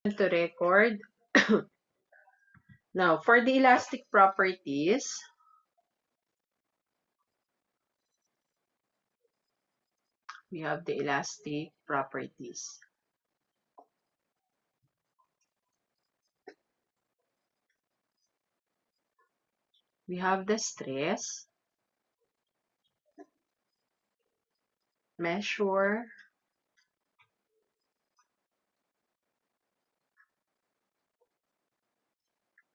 To record. Now, for the elastic properties, we have the elastic properties. We have the stress, measure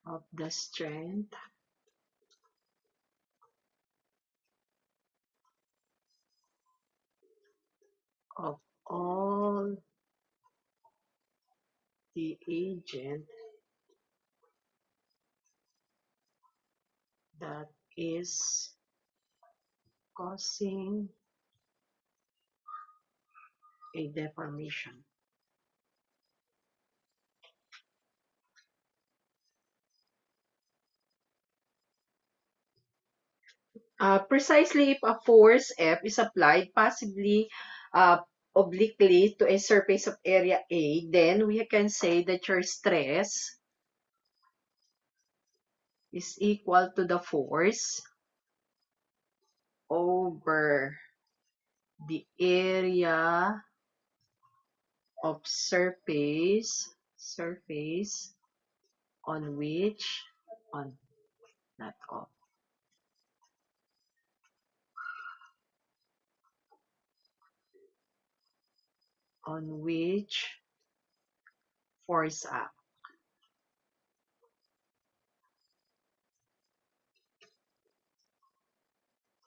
of the strength of all the agent that is causing a deformation. Precisely if a force F is applied possibly uh, obliquely to a surface of area A, then we can say that your stress is equal to the force over the area of surface on which on not of on which force act.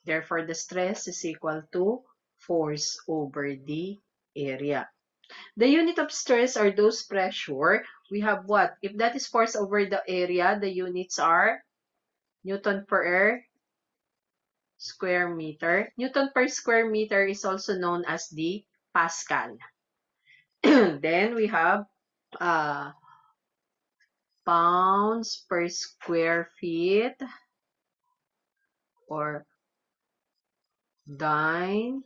Therefore, the stress is equal to force over the area. The unit of stress are those pressure. We have what? If that is force over the area, the units are Newton per square meter. Newton per square meter is also known as the Pascal. Then we have uh, pounds per square feet or dyne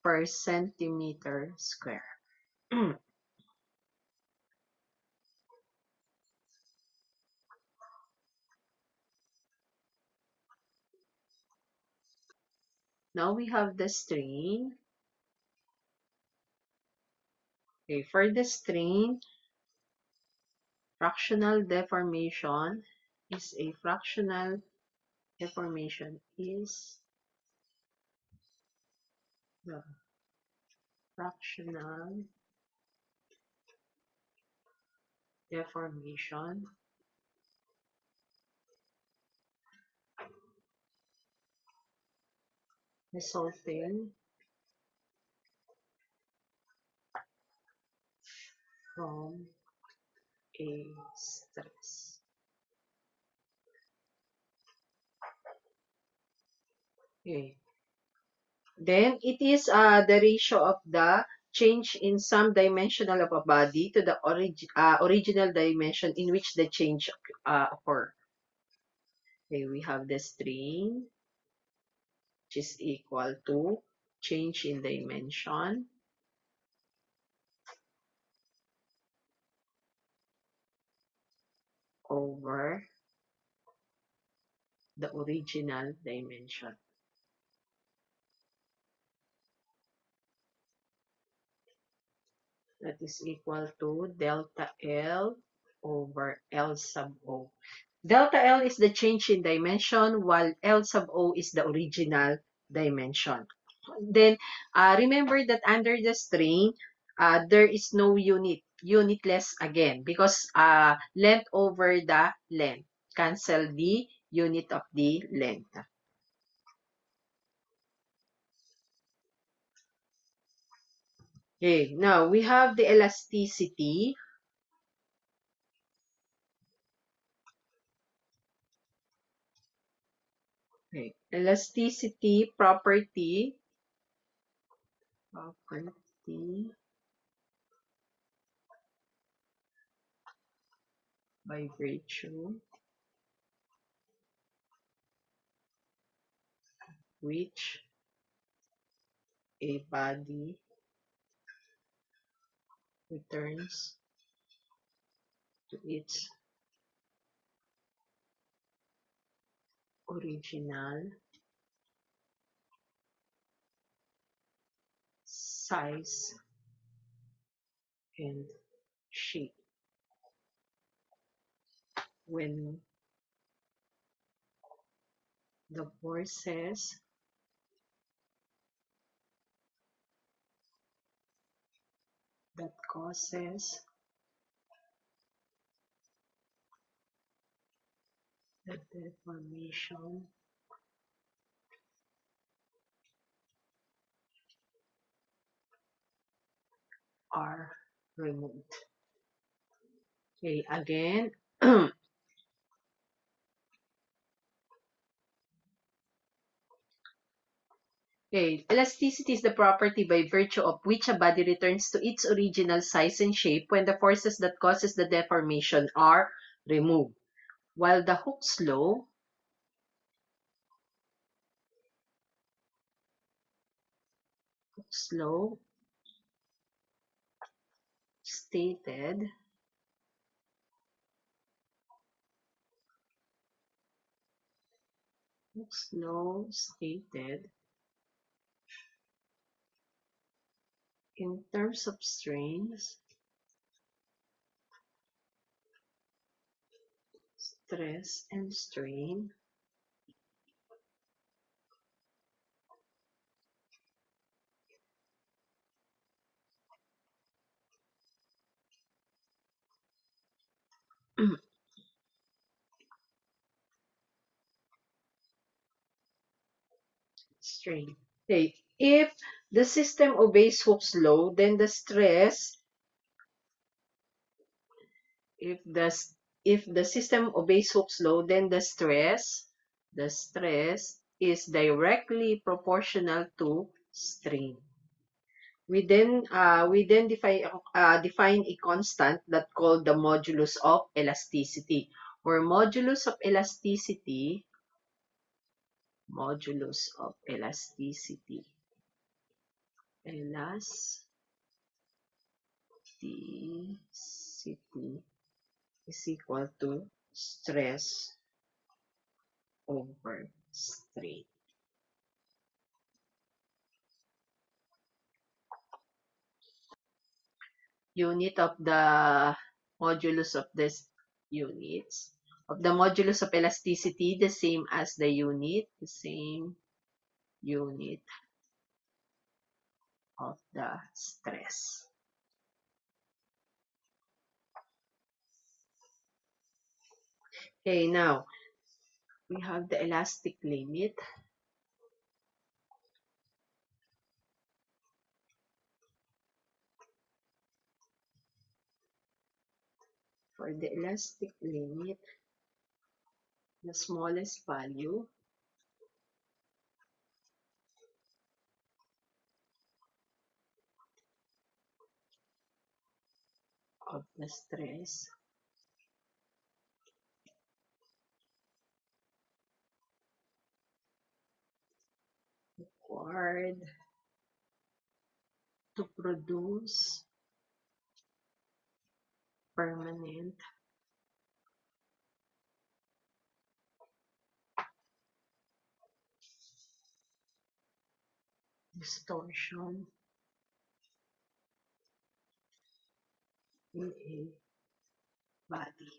per centimeter square. Now we have the strain. Okay, for the strain, fractional deformation is a fractional deformation is the fractional deformation resulting from a stress. Okay. Then it is the ratio of the change in some dimensional of a body to the original dimension in which the change occur. Okay, we have the strain, which is equal to change in dimension over the original dimension. That is equal to delta L over L sub O. Delta L is the change in dimension, while L sub O is the original dimension. Then, remember that under the strain, there is no unitless again, because length over the length. Cancel the unit of the length. Okay, now we have the elasticity. Okay, elasticity property by virtue which a body returns to its original size and shape when the forces that causes the deformation are removed. Okay, again. Okay, elasticity is the property by virtue of which a body returns to its original size and shape when the forces that causes the deformation are removed. While the Hooke's law stated Hooke's law stated in terms of strains, stress and strain, strain. Okay, if the system obeys Hooke's law, then the stress, if the if the system obeys Hooke's law, then the stress is directly proportional to strain. We then define a constant that called the modulus of elasticity, where elasticity is equal to stress over strain. Unit of the modulus of this units of the modulus of elasticity, the same as the same unit of the stress. Okay, now we have the elastic limit. For the elastic limit, the smallest value of the stress required to produce permanent distortion in a body.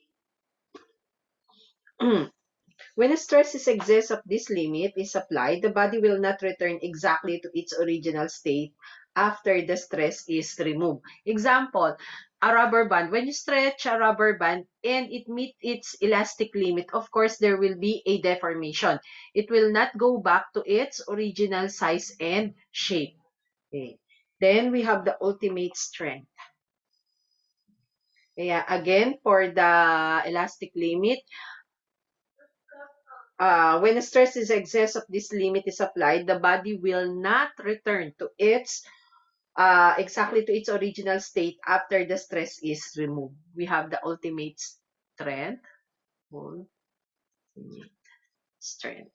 When a stress in excess of this limit is applied, the body will not return exactly to its original state after the stress is removed. Example, a rubber band. When you stretch a rubber band and it meets its elastic limit, of course, there will be a deformation. It will not go back to its original size and shape. Okay. Then we have the ultimate strength. Yeah, again, for the elastic limit, when the stress is excess of this limit is applied, the body will not return to its exactly to its original state after the stress is removed. We have the ultimate strength. Ultimate strength.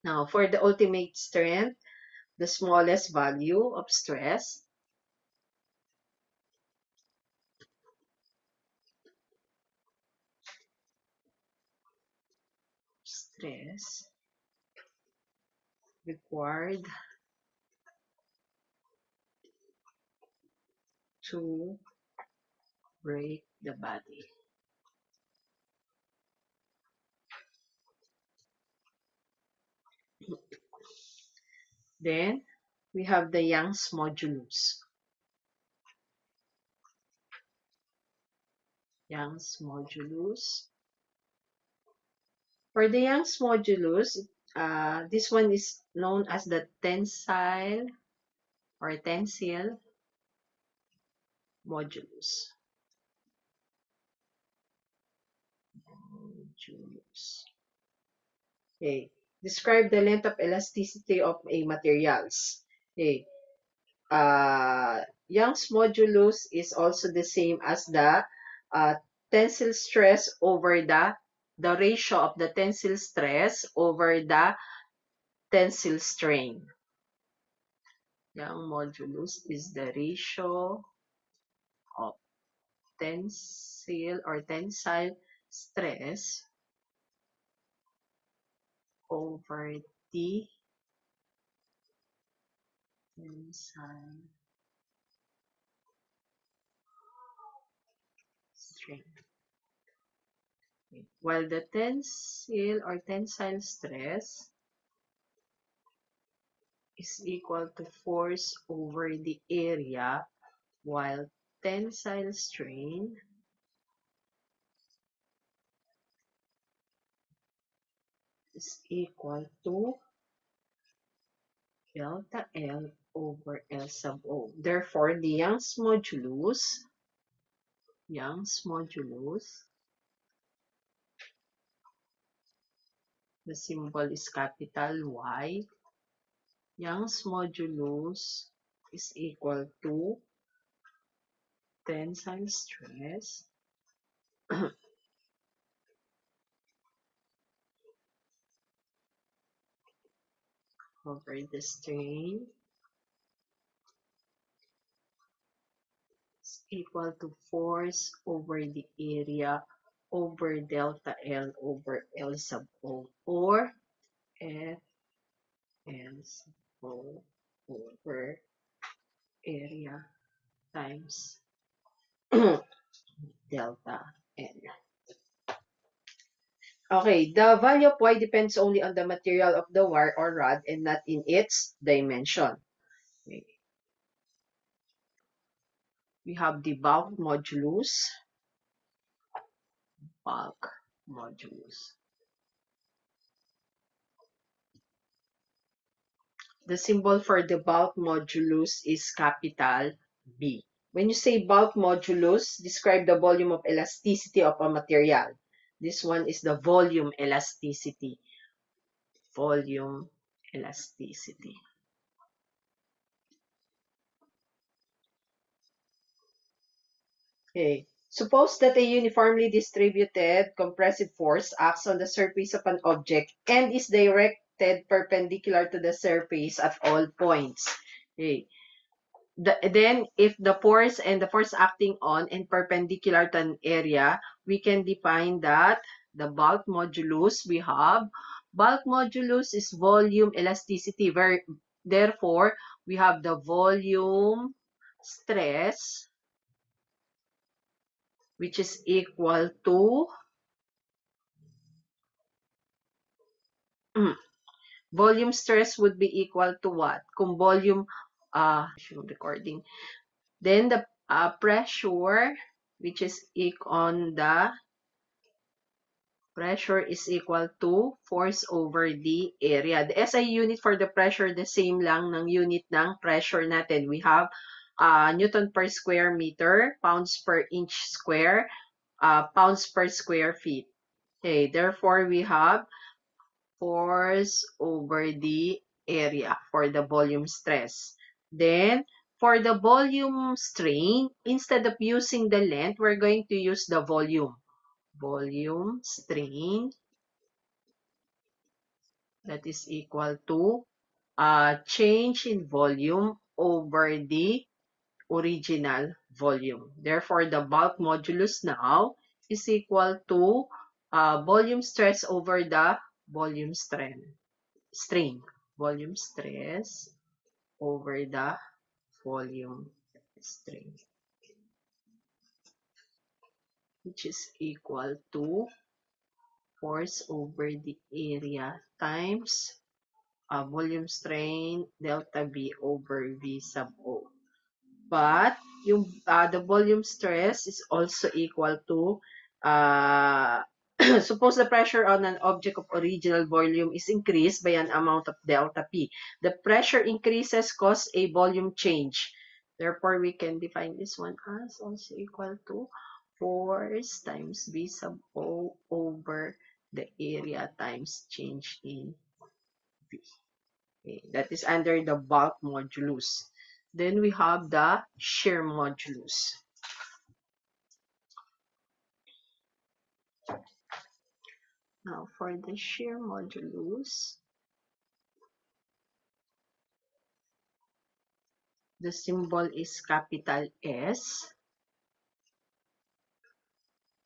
Now, for the ultimate strength, the smallest value of stress stress required to break the body. Then, we have the Young's modulus. Young's modulus. For the Young's modulus, this one is known as the tensile or tensile modulus. Modulus. Okay. Describe the length of elasticity of a materials. Okay. Young's modulus is also the same as the uh, tensile stress over the ratio of the tensile stress over the tensile strain. Young modulus is the ratio of tensile or tensile stress over the tensile strain. Okay. While the tensile or tensile stress is equal to force over the area, while tensile strain is equal to delta L over L sub O. Therefore, the Young's modulus, the symbol is capital Y. Young's modulus is equal to tensile stress over the strain is equal to force over the area over delta L over L sub O, or F L sub O over area times delta N. Okay, the value of Y depends only on the material of the wire or rod and not in its dimension. Okay. We have the bulk modulus. Bulk modulus. The symbol for the bulk modulus is capital B. When you say bulk modulus, describe the volume of elasticity of a material. This one is the volume elasticity. Volume elasticity. Okay. Suppose that a uniformly distributed compressive force acts on the surface of an object and is directed perpendicular to the surface at all points. Okay. Then, if the force and the force acting on and perpendicular to an area, we can define that the bulk modulus we have. Bulk modulus is volume elasticity. Therefore, we have the volume stress, which is equal to volume stress would be equal to what? Kung volume, recording. Then the pressure, which is on the pressure is equal to force over the area. The SI unit for the pressure, the same lang ng unit ng pressure natin. We have Newton per square meter, pounds per inch square, pounds per square feet. Okay, therefore we have force over the area for the volume stress. Then, for the volume strain, instead of using the length, we're going to use the volume. Volume strain, that is equal to change in volume over the original volume. Therefore, the bulk modulus now is equal to volume stress over the volume strain, volume stress over the volume strain, which is equal to force over the area times volume strain delta V over V sub O. But the volume stress is also equal to suppose the pressure on an object of original volume is increased by an amount of delta P. The pressure increases cause a volume change. Therefore, we can define this one as also equal to force times V sub O over the area times change in V. Okay, that is under the bulk modulus. Then we have the shear modulus. Now for the shear modulus, the symbol is capital S.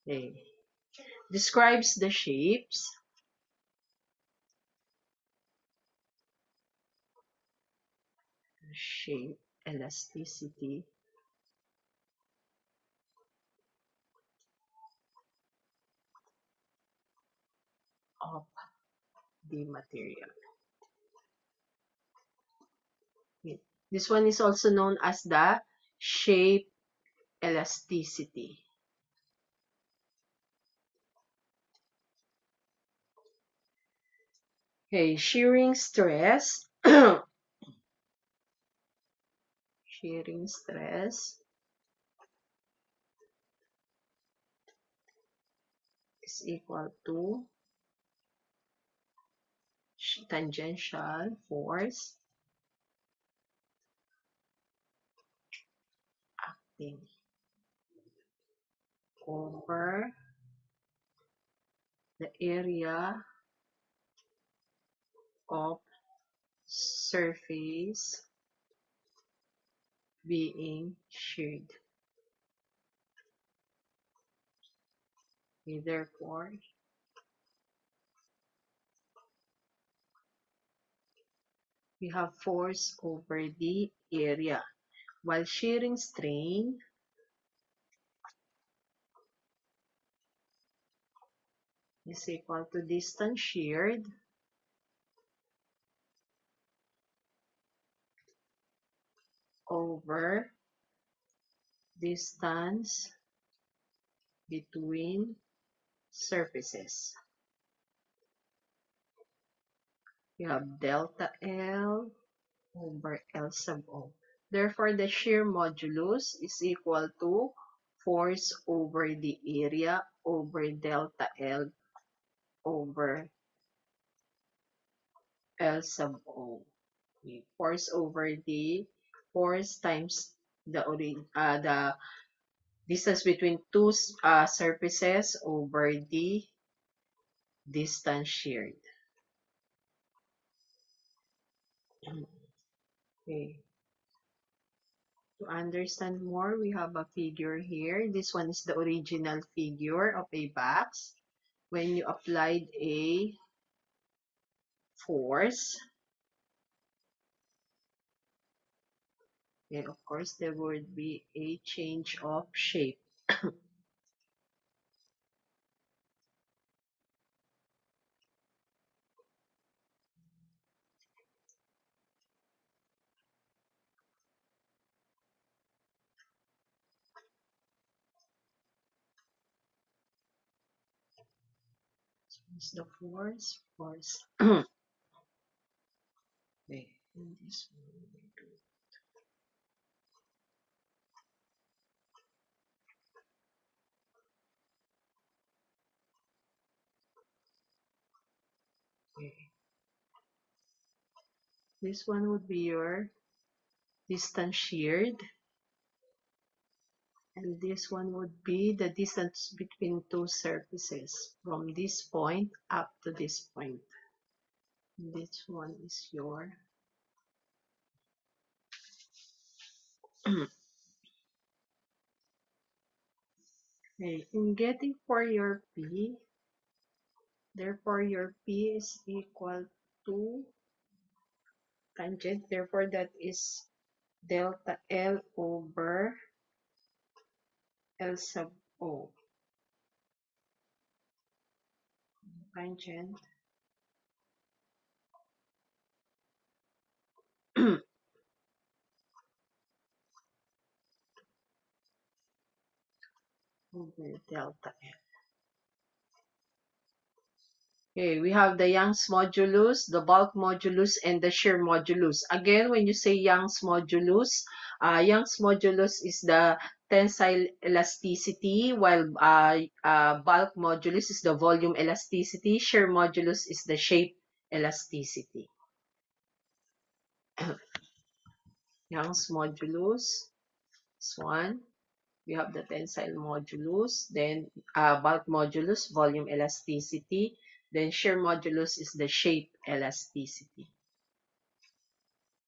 Okay. Describes the shapes. Shape, elasticity of the material. Okay. This one is also known as the shape elasticity. Okay, shearing stress. Shearing stress is equal to tangential force acting over the area of surface being sheared. Okay, therefore, we have force over the area, while shearing strain is equal to distance sheared over distance between surfaces. You have delta L over L sub O. Therefore, the shear modulus is equal to force over the area over delta L over L sub O. Okay. Force times the distance between two surfaces over the distance sheared. Okay. To understand more, we have a figure here. This one is the original figure of a box. When you applied a force, and of course, there would be a change of shape. So it's the force. Okay, and this one. Okay. This one would be your distance sheared, and this one would be the distance between two surfaces from this point up to this point. This one is your okay. In getting for your P, Therefore, your P is equal to tangent. Therefore, that is delta L over L sub O. Tangent over delta L. Okay, we have the Young's modulus, the bulk modulus, and the shear modulus. Again, when you say Young's modulus is the tensile elasticity, while bulk modulus is the volume elasticity, shear modulus is the shape elasticity. Young's modulus is 1. We have the tensile modulus, then bulk modulus, volume elasticity, then shear modulus is the shape elasticity.